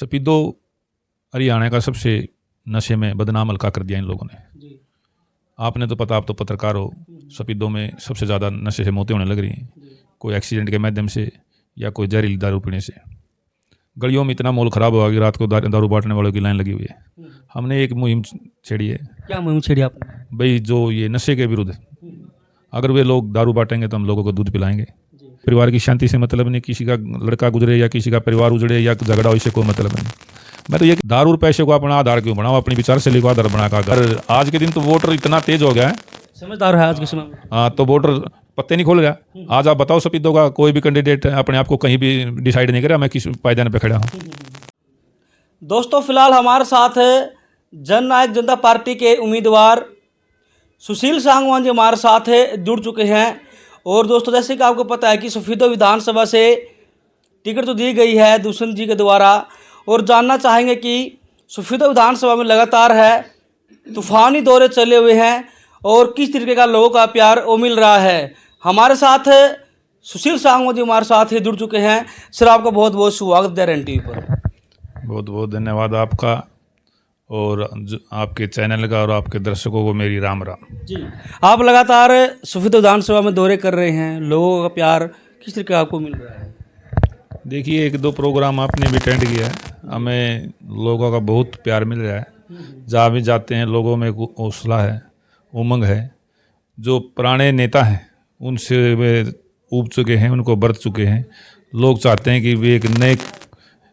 सपीदो हरियाणा का सबसे नशे में बदनाम हल्का कर दिया इन लोगों ने। जी। आपने तो पता, आप तो पत्रकार हो, सपीदों में सबसे ज़्यादा नशे से मौतें होने लग रही हैं, जी। कोई एक्सीडेंट के माध्यम से या कोई जहरीली दारू पीने से। गलियों में इतना माहौल ख़राब हुआ कि रात को दारू बांटने वालों की लाइन लगी हुई है। हमने एक मुहिम छेड़ी है, क्या मुहिम छेड़ी आपने? भाई जो ये नशे के विरुद्ध, अगर वे लोग दारू बांटेंगे तो हम लोगों को दूध पिलाएंगे। जी। परिवार की शांति से मतलब नहीं, किसी का लड़का गुजरे या किसी का परिवार उजड़े या झगड़ा हो, इससे कोई मतलब नहीं। मैं तो ये दारू और पैसे को अपना आधार क्यों बनाओ, अपनी विचार शैली को आधार बनाकर। अगर आज के दिन तो वोटर इतना तेज हो गया है, समझदार है आज के समय में। हाँ, तो वोटर पत्ते नहीं खोल रहा। आज आप बताओ सपीदों का कोई भी कैंडिडेट अपने आप को कहीं भी डिसाइड नहीं करा मैं किस पायदान पे खड़ा हूँ। दोस्तों फिलहाल हमारे साथ जननायक जनता पार्टी के उम्मीदवार सुशील सांगवान जी हमारे साथ जुड़ चुके हैं। और दोस्तों जैसे कि आपको पता है कि सफीदो विधानसभा से टिकट तो दी गई है दुष्यंत जी के द्वारा, और जानना चाहेंगे कि सफीदो विधानसभा में लगातार है तूफानी दौरे चले हुए हैं और किस तरीके का लोगों का प्यार वो मिल रहा है। हमारे साथ सुशील सांगवान जी हमारे साथ जुड़ चुके हैं। सर आपका बहुत बहुत स्वागत है RN TV पर। बहुत बहुत धन्यवाद आपका और आपके चैनल का और आपके दर्शकों को मेरी राम राम। जी, आप लगातार सफीदो विधानसभा में दौरे कर रहे हैं, लोगों का प्यार किस तरीके का आपको मिल रहा है? देखिए, एक दो प्रोग्राम आपने भी अटेंड किया है, हमें लोगों का बहुत प्यार मिल रहा है। जहाँ भी जाते हैं लोगों में हौसला है, उमंग है। जो पुराने नेता हैं उनसे वे ऊब चुके हैं, उनको बरत चुके हैं। लोग चाहते हैं कि वे एक नए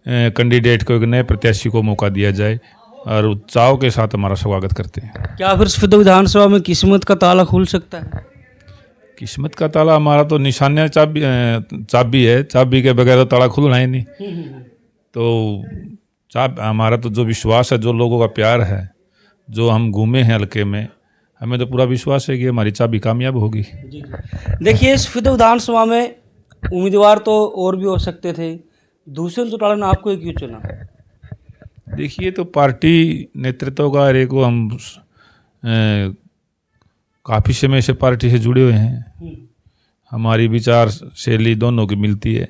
कैंडिडेट को, एक नए प्रत्याशी को मौका दिया जाए और उत्साह के साथ हमारा स्वागत करते हैं। क्या फिर सफीदो विधानसभा में किस्मत का ताला खुल सकता है? किस्मत का ताला हमारा तो निशानिया चाबी है, चाबी के बगैर तो ताला खुलना ही नहीं। तो हमारा तो जो विश्वास है, जो लोगों का प्यार है, जो हम घूमे हैं हल्के में, हमें तो पूरा विश्वास है कि हमारी चाबी कामयाब होगी। देखिए सफीदो विधानसभा में उम्मीदवार तो और भी हो सकते थे, दुष्यंत चौटाला ने आपको क्यों चुना? देखिए, तो पार्टी नेतृत्व का एक को हम काफ़ी समय से पार्टी से जुड़े हुए हैं, हमारी विचार शैली दोनों की मिलती है।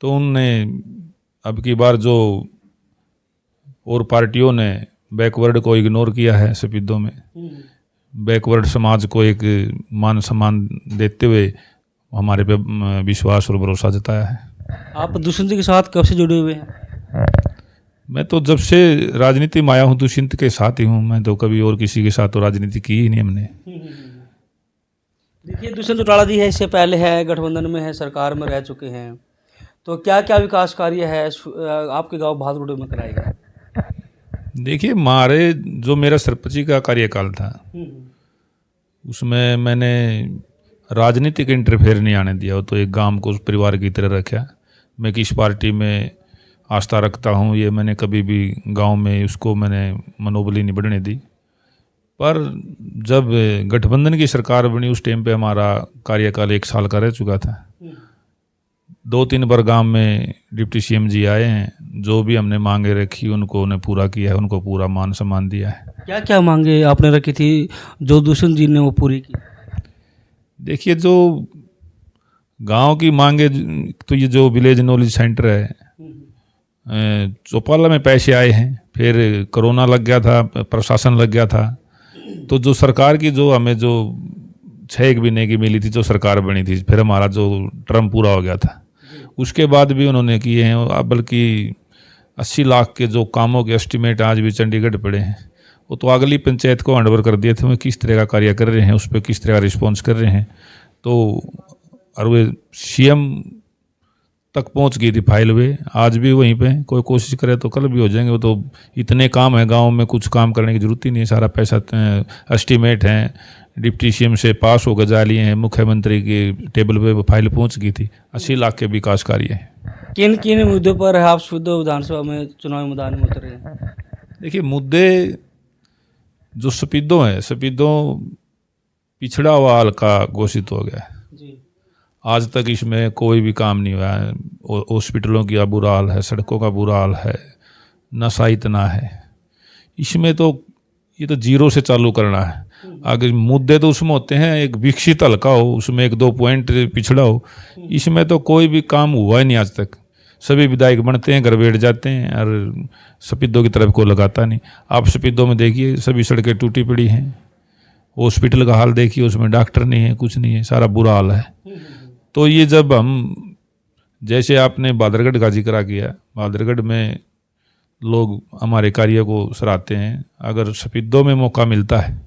तो उनने अब की बार जो और पार्टियों ने बैकवर्ड को इग्नोर किया है, सपीदों में बैकवर्ड समाज को एक मान सम्मान देते हुए हमारे पे विश्वास और भरोसा जताया है। आप दुष्यंत के साथ कब से जुड़े हुए हैं? मैं तो जब से राजनीति में आया हूँ दुष्यंत के साथ ही हूँ, मैं तो कभी और किसी के साथ तो राजनीति की ही नहीं हमने। देखिए दुष्यंत चौटाला जी है, इससे पहले है गठबंधन में है, सरकार में रह चुके हैं, तो क्या क्या विकास कार्य है आपके गांव भादरोड में कराए गए? देखिए, हमारे जो मेरा सरपंची का कार्यकाल था उसमें मैंने राजनीतिक इंटरफेयर नहीं आने दिया। तो एक गांव को उस परिवार की तरह रखा। मैं किस पार्टी में आस्था रखता हूं ये मैंने कभी भी गांव में उसको मैंने मनोबली नहीं बढ़ने दी। पर जब गठबंधन की सरकार बनी उस टाइम पे हमारा कार्यकाल 1 साल का रह चुका था। 2-3 बार गांव में डिप्टी CM जी आए हैं, जो भी हमने मांगे रखी उनको उन्हें पूरा किया है, उनको पूरा मान सम्मान दिया है। क्या क्या मांगे आपने रखी थी जो दुष्यंत जी ने वो पूरी की? देखिए, जो गांव की मांगे, तो ये जो विलेज नॉलेज सेंटर है, चौपाला में पैसे आए हैं, फिर कोरोना लग गया था, प्रशासन लग गया था, तो जो सरकार की जो हमें जो 6 महीने की मिली थी जो सरकार बनी थी, फिर हमारा जो टर्म पूरा हो गया था उसके बाद भी उन्होंने किए हैं। बल्कि 80 लाख के जो कामों के एस्टिमेट आज भी चंडीगढ़ पड़े हैं, वो तो अगली पंचायत को हैंडओवर कर दिए थे। वो किस तरह का कार्य कर रहे हैं, उस पर किस तरह का रिस्पॉन्स कर रहे हैं। तो और वे CM तक पहुंच गई थी फाइल, वे आज भी वहीं पे। कोई कोशिश करे तो कल भी हो जाएंगे। वो तो इतने काम है गांव में, कुछ काम करने की जरूरत ही नहीं है, सारा पैसा एस्टिमेट है, डिप्टी CM से पास होकर जा लिए हैं, मुख्यमंत्री की टेबल पे वो फाइल पहुंच गई थी। 80 लाख के विकास कार्य है। किन किन मुद्दों पर आप सफीदो विधानसभा में चुनावी मैदान में उतरे हैं? देखिए, मुद्दे जो सपीदों है, सपीदों पिछड़ा हुआ हल्का घोषित हो गया है। आज तक इसमें कोई भी काम नहीं हुआ है। हॉस्पिटलों की बुरा हाल है, सड़कों का बुरा हाल है, नशा इतना है। इसमें तो ये तो जीरो से चालू करना है। आगे मुद्दे तो उसमें होते हैं, एक विकसित हल्का हो, उसमें 1-2 पॉइंट पिछड़ा हो। इसमें तो कोई भी काम हुआ ही नहीं आज तक। सभी विधायक बनते हैं, घर बैठ जाते हैं और सफेदों की तरफ को लगाता नहीं। आप सफेदों में देखिए सभी सड़कें टूटी पड़ी हैं, हॉस्पिटल का हाल देखिए, उसमें डॉक्टर नहीं है, कुछ नहीं है, सारा बुरा हाल है। तो ये जब हम, जैसे आपने बादरगढ़ का जिक्र किया, बादरगढ़ में लोग हमारे कार्य को सराहते हैं। अगर सफेदों में मौका मिलता है,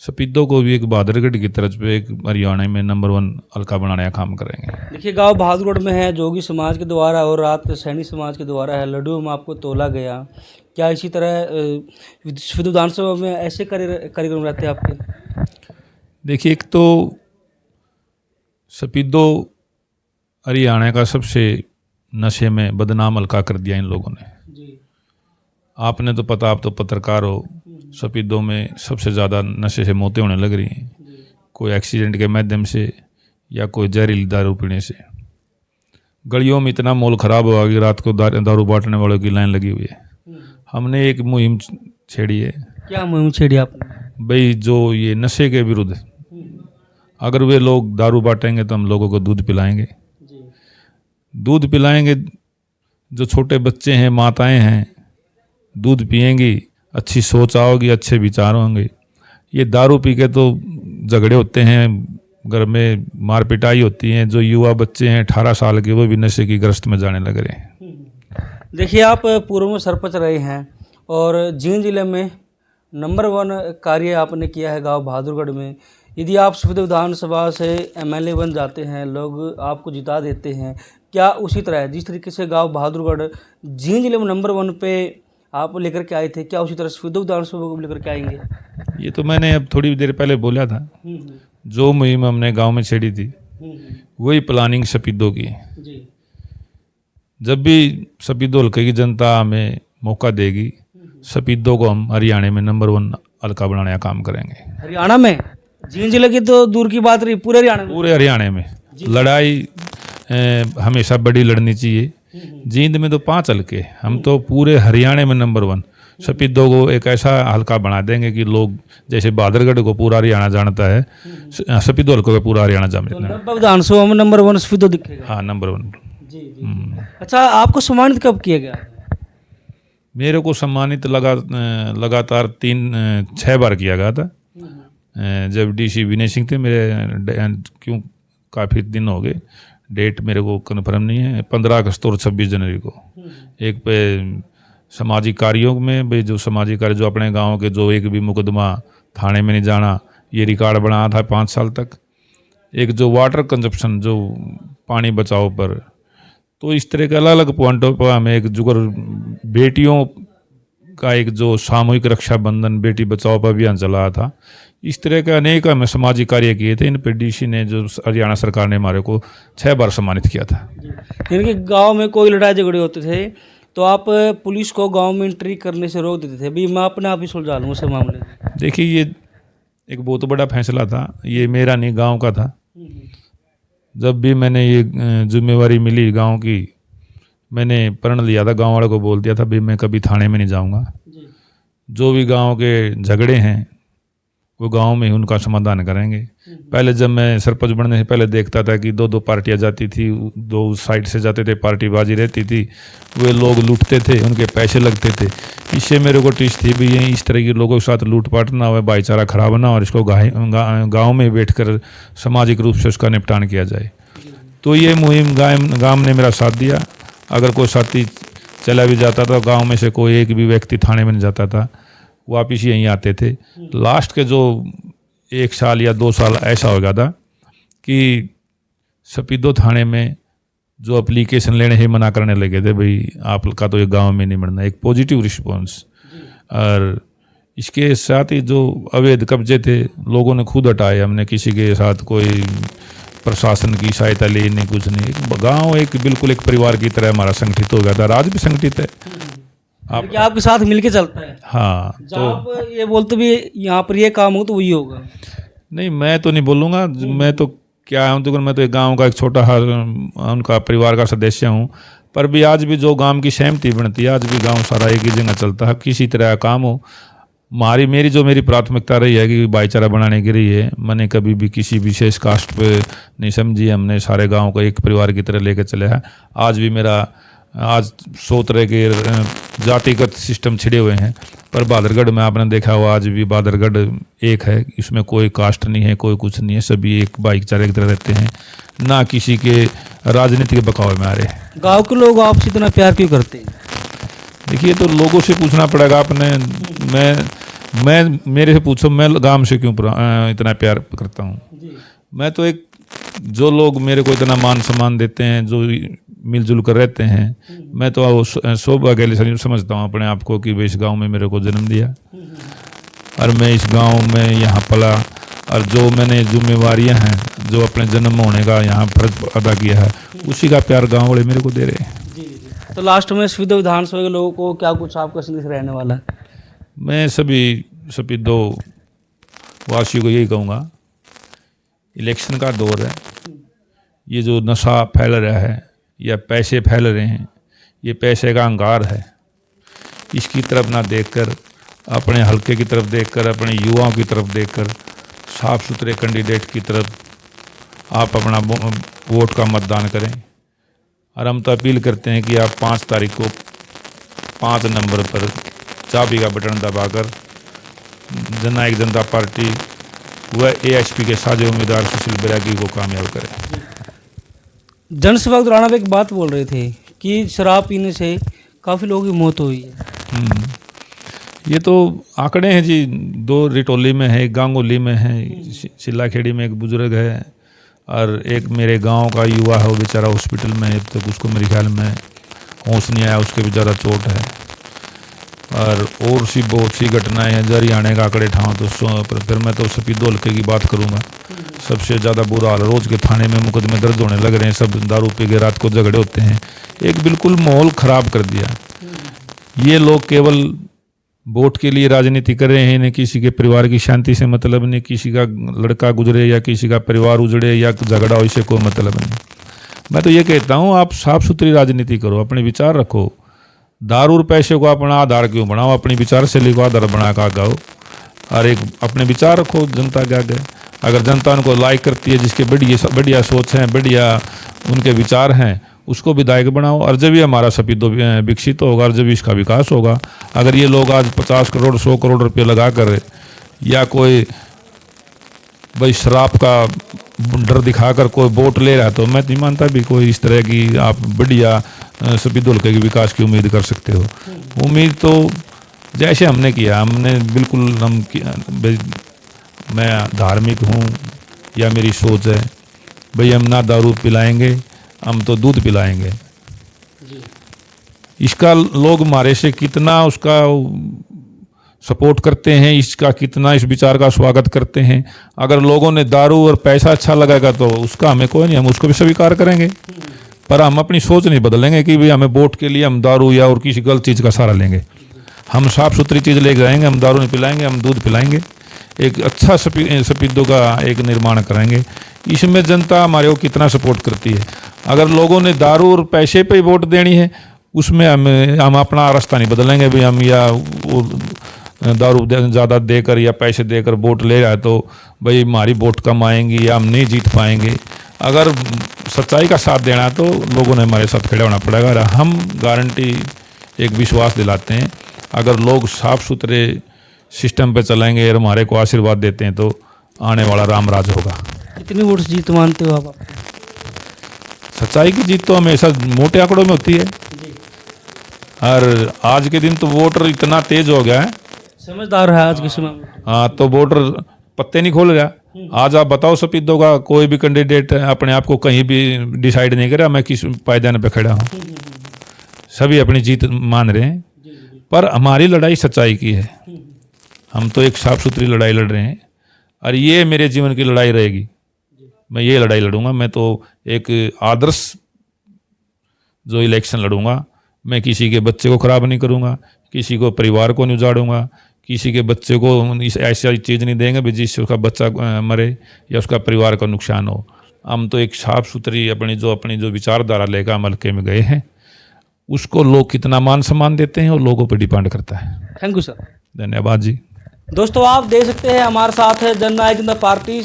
सफेदों को भी एक बादरगढ़ की तरफ पे एक हरियाणा में नंबर 1 हल्का बनाने का काम करेंगे। देखिए गांव बहादुरगढ़ में है, जोगी समाज के द्वारा और रात सैनी समाज के द्वारा है, लड्डू में आपको तोला गया। क्या इसी तरह विधानसभा में ऐसे कार्यक्रम रहते हैं आपके? देखिए, एक तो सफेदों हरियाणा का सबसे नशे में बदनाम हल्का कर दिया इन लोगों ने जी। आपने तो पता, आप तो पत्रकार हो, सफेदों में सबसे ज़्यादा नशे से मौतें होने लग रही हैं, कोई एक्सीडेंट के माध्यम से या कोई जहरीली दारू पीने से। गलियों में इतना माहौल ख़राब हुआ कि रात को दारू बांटने वालों की लाइन लगी हुई है। हमने एक मुहिम छेड़ी है। क्या मुहिम छेड़ी आपने? भाई, जो ये नशे के विरुद्ध, अगर वे लोग दारू बांटेंगे तो हम लोगों को दूध पिलाएंगे, दूध पिलाएंगे। जो छोटे बच्चे हैं, माताएं हैं, दूध पिएंगी, अच्छी सोच आओगी, अच्छे विचार होंगे। ये दारू पी के तो झगड़े होते हैं, घर में मार पिटाई होती है। जो युवा बच्चे हैं 18 साल के, वो भी नशे की ग्रस्त में जाने लग रहे हैं। देखिए, आप पूर्व में सरपंच रहे हैं और जींद जिले में नंबर 1 कार्य आपने किया है गांव बहादुरगढ़ में। यदि आप सफेद विधानसभा से एमएलए बन जाते हैं, लोग आपको जिता देते हैं, क्या उसी तरह जिस तरीके से गांव बहादुरगढ़ जींद जिले में नंबर 1 पे आप लेकर के आए थे, क्या उसी तरह सफेद विधानसभा को लेकर के आएंगे? ये तो मैंने अब थोड़ी देर पहले बोला था। जो मुहिम हमने गांव में छेड़ी थी, वही प्लानिंग सफेदों की है। जब भी सफेदों हल्के की जनता हमें मौका देगी, सफेदों को हम हरियाणा में नंबर 1 हल्का बनाने का काम करेंगे। हरियाणा में? जींद जिले की तो दूर की बात रही, पूरे हरियाणा में? पूरे हरियाणा में लड़ाई हमेशा बड़ी लड़नी चाहिए। जींद में तो 5 हल्के, हम तो पूरे हरियाणा में नंबर 1 सफेदों को एक ऐसा हल्का बना देंगे कि लोग, जैसे बादरगढ़ को पूरा हरियाणा जानता है, सफेदों हल्कों को पूरा हरियाणा जानता है। विधानसभा में नंबर 1 सफेदों दिखेगा? हाँ, नंबर 1। अच्छा, आपको सम्मानित कब किया गया? मेरे को सम्मानित लगातार 6 बार किया गया था। जब डीसी विनय सिंह थे मेरे, क्यों काफ़ी दिन हो गए, डेट मेरे को कन्फर्म नहीं है, 15 अगस्त और 26 जनवरी को। एक पे सामाजिक कार्यों में भाई, जो सामाजिक कार्य जो अपने गांव के, जो एक भी मुकदमा थाने में नहीं जाना, ये रिकॉर्ड बनाया था 5 साल तक। एक जो वाटर कंजप्शन, जो पानी बचाओ पर, तो इस तरह के अलग अलग पॉइंटों पर हमें एक जुगर बेटियों का एक जो सामूहिक रक्षा बंधन, बेटी बचाओ पर अभियान चलाया था। इस तरह के अनेक हमें सामाजिक कार्य किए थे। इन पर डीसी ने, जो हरियाणा सरकार ने, हमारे को 6 बार सम्मानित किया था। यानी कि गांव में कोई लड़ाई झगड़े होते थे तो आप पुलिस को गांव में एंट्री करने से रोक देते थे, भी मैं अपने आप ही सुलझा लूँगा सब मामले? देखिए, ये एक बहुत बड़ा फैसला था, ये मेरा नहीं, गांव का था। जब भी मैंने ये जिम्मेवारी मिली गांव की, मैंने प्रण लिया था, गांव वालों को बोल दिया था भी मैं कभी थाने में नहीं जाऊंगा। जो भी गांव के झगड़े हैं वो गांव में ही उनका समाधान करेंगे। पहले जब मैं सरपंच बनने से पहले देखता था कि 2-2 पार्टियां जाती थी, 2 साइड से जाते थे, पार्टीबाजी रहती थी, वे लोग लूटते थे, उनके पैसे लगते थे। इससे मेरे को टिश थी भी यही, इस तरह के लोगों के साथ लूटपाट ना हो, भाईचारा खराब ना हो, और इसको गाँव में बैठकर सामाजिक रूप से उसका निपटान किया जाए। तो ये मुहिम गाँव ने मेरा साथ दिया। अगर कोई साथी चला भी जाता था, गाँव में से कोई एक भी व्यक्ति थाने में नहीं जाता था, वापिस यहीं आते थे। लास्ट के जो 1 साल या 2 साल ऐसा हो गया था कि सफेदों थाने में जो एप्लीकेशन लेने ही मना करने लगे थे, भाई आपका तो ये गांव में नहीं बनना। एक पॉजिटिव रिस्पॉन्स। और इसके साथ ही जो अवैध कब्जे थे, लोगों ने खुद हटाए। हमने किसी के साथ कोई प्रशासन की सहायता ली नहीं, कुछ नहीं। गांव एक बिल्कुल एक परिवार की तरह हमारा संगठित हो गया था। आज भी संगठित है, आपके साथ मिलके चलता है। हाँ, तो आप ये बोलते भी यहाँ पर ये काम हो तो वही होगा? नहीं, मैं तो नहीं बोलूँगा। मैं तो क्या हूँ, तो मैं तो एक गांव का एक छोटा उनका परिवार का सदस्य हूँ। पर भी आज भी जो गांव की सहमति बनती है, आज भी गांव सारा एक ही जगह चलता है। किसी तरह का काम हो, मेरी प्राथमिकता रही है कि भाईचारा बनाने की रही है। मैंने कभी भी किसी विशेष कास्ट पे नहीं समझी। हमने सारे गांव को एक परिवार की तरह लेकर चले हैं। आज 100 तरह के जातिगत सिस्टम छिड़े हुए हैं, पर बहादुरगढ़ में आपने देखा हुआ आज भी बहादुरगढ़ एक है, इसमें कोई कास्ट नहीं है, कोई कुछ नहीं है, सभी एक भाईचारे की तरह रहते हैं, ना किसी के राजनीति के बकाव में आ रहे हैं। गांव के लोग आपसे इतना प्यार क्यों करते हैं? देखिए, तो लोगों से पूछना पड़ेगा आपने। मैं मेरे से पूछो, मैं गांव से क्यों इतना प्यार करता हूँ। मैं तो जो लोग मेरे को इतना मान सम्मान देते हैं, जो मिलजुल कर रहते हैं, मैं तो सौभाग्यशाली समझता हूँ अपने आप को कि इस गांव में मेरे को जन्म दिया और मैं इस गांव में यहाँ पला, और जो मैंने जिम्मेवारियाँ हैं, जो अपने जन्म होने का यहाँ फर्ज अदा किया है, उसी का प्यार गाँव वाले मेरे को दे रहे हैं। तो लास्ट में सफीदो विधानसभा के लोगों को क्या कुछ आपका संदेश रहने वाला है? मैं सभी दो वासियों को यही कहूँगा, इलेक्शन का दौर है, ये जो नशा फैल रहा है या पैसे फैल रहे हैं, ये पैसे का अहंकार है। इसकी तरफ ना देखकर, अपने हल्के की तरफ देखकर, अपने युवाओं की तरफ देखकर, साफ सुथरे कैंडिडेट की तरफ आप अपना वोट का मतदान करें। और हम तो अपील करते हैं कि आप 5 तारीख को 5 नंबर पर चाबी का बटन दबाकर जननायक जनता पार्टी व ASP के साझे उम्मीदवार सुशील बैरागी को कामयाब करें। जनसभा के दौरान आप एक बात बोल रहे थे कि शराब पीने से काफ़ी लोगों की मौत हुई है। ये तो आंकड़े हैं जी। 2 रिटोली में है, एक गांगोली में है, चिल्लाखेड़ी में एक बुजुर्ग है, और एक मेरे गांव का युवा है, वो बेचारा हॉस्पिटल में है, तो उसको मेरे ख्याल में होश नहीं आया, उसके भी ज़्यादा चोट है। और सी बहुत सी घटनाएं हैं। जरी आने का आंकड़े ठाऊँ तो फिर मैं तो सफीदो हल्के की बात करूँगा। सबसे ज़्यादा बुरा हाल, रोज़ के थाने में मुकदमे दर्ज होने लग रहे हैं, सब दारू पी के रात को झगड़े होते हैं। एक बिल्कुल माहौल ख़राब कर दिया। ये लोग केवल वोट के लिए राजनीति कर रहे हैं, इन्हें किसी के परिवार की शांति से मतलब नहीं, किसी का लड़का गुजरे या किसी का परिवार उजड़े या झगड़ा हो, इससे कोई मतलब नहीं। मैं तो ये कहता हूँ, आप साफ सुथरी राजनीति करो, अपने विचार रखो। दारू और पैसे को अपना आधार क्यों बनाओ? अपनी विचार शैली को आधार बना कर गाओ और एक अपने विचार रखो जनता के आगे। अगर जनता उनको लाइक करती है, जिसके बढ़िया सोच हैं, बढ़िया उनके विचार हैं, उसको विधायक बनाओ। और जब ये हमारा सफीदो विकसित होगा और जब इसका विकास होगा। अगर ये लोग आज 50 करोड़ 100 करोड़ रुपये लगा कर या कोई भाई शराब का डर दिखाकर कोई वोट ले रहा है, तो मैं नहीं मानता भी कोई इस तरह की आप बढ़िया सफीदो हल्के के विकास की उम्मीद कर सकते हो। उम्मीद तो जैसे हमने किया, हमने बिल्कुल मैं धार्मिक हूँ या मेरी सोच है भाई, हम ना दारू पिलाएंगे, हम तो दूध पिलाएंगे। इसका लोग हमारे से कितना उसका सपोर्ट करते हैं, इसका कितना इस विचार का स्वागत करते हैं। अगर लोगों ने दारू और पैसा अच्छा लगेगा तो उसका हमें कोई नहीं, हम उसको भी स्वीकार करेंगे, पर हम अपनी सोच नहीं बदलेंगे कि भाई हमें वोट के लिए हम दारू या और किसी गलत चीज़ का सहारा लेंगे। हम साफ सुथरी चीज़ लेके जाएंगे, हम दारू नहीं पिलाएंगे, हम दूध पिलाएंगे, एक अच्छा सफीदों का एक निर्माण करेंगे। इसमें जनता हमारे को कितना सपोर्ट करती है। अगर लोगों ने दारू और पैसे पे वोट देनी है, उसमें हम अपना रास्ता नहीं बदलेंगे भाई हम या दारू ज़्यादा देकर या पैसे देकर वोट ले रहा है तो भाई हमारी वोट कम आएंगी या हम नहीं जीत पाएंगे। अगर सच्चाई का साथ देना है तो लोगों ने हमारे साथ खड़े होना पड़ेगा। और हम गारंटी एक विश्वास दिलाते हैं, अगर लोग साफ सुथरे सिस्टम पे चलेंगे और हमारे को आशीर्वाद देते हैं तो आने वाला राम राज होगा। कितनी वोट से जीत मानते हो आप? सच्चाई की जीत तो हमेशा मोटे आंकड़ों में होती है, और आज के दिन तो वोटर इतना तेज हो गया है, समझदार है आज के समय में। हाँ, तो वोटर पत्ते नहीं खोल रहा। आज आप बताओ सफीदों का कोई भी कैंडिडेट अपने आप को कहीं भी डिसाइड नहीं कर रहा मैं किस पायदान पे खड़ा हूँ। सभी अपनी जीत मान रहे हैं, पर हमारी लड़ाई सच्चाई की है। हम तो एक साफ सुथरी लड़ाई लड़ रहे हैं और ये मेरे जीवन की लड़ाई रहेगी। मैं ये लड़ाई लड़ूंगा। मैं तो एक आदर्श जो इलेक्शन लड़ूंगा, मैं किसी के बच्चे को ख़राब नहीं करूंगा, किसी को परिवार को नहीं उजाड़ूंगा, किसी के बच्चे को ऐसी चीज़ नहीं देंगे भी जिससे उसका बच्चा मरे या उसका परिवार का नुकसान हो। हम तो एक साफ सुथरी अपनी जो विचारधारा लेकर हम हल्के में गए हैं, उसको लोग कितना मान सम्मान देते हैं वो लोगों पर डिपेंड करता है। Thank you sir. धन्यवाद जी। दोस्तों आप देख सकते हैं हमारे साथ है जननायक जनता पार्टी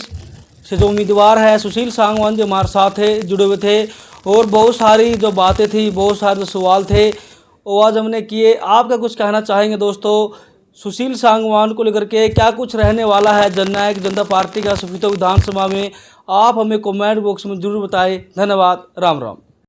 से जो उम्मीदवार है सुशील सांगवान जो हमारे साथ है जुड़े हुए थे, और बहुत सारी जो बातें थी, बहुत सारे जो सवाल थे वो आज हमने किए। आप क्या कुछ कहना चाहेंगे दोस्तों सुशील सांगवान को लेकर के, क्या कुछ रहने वाला है जननायक जनता पार्टी का सुफीतो विधानसभा में? आप हमें कमेंट बॉक्स में जरूर बताएं। धन्यवाद। राम राम।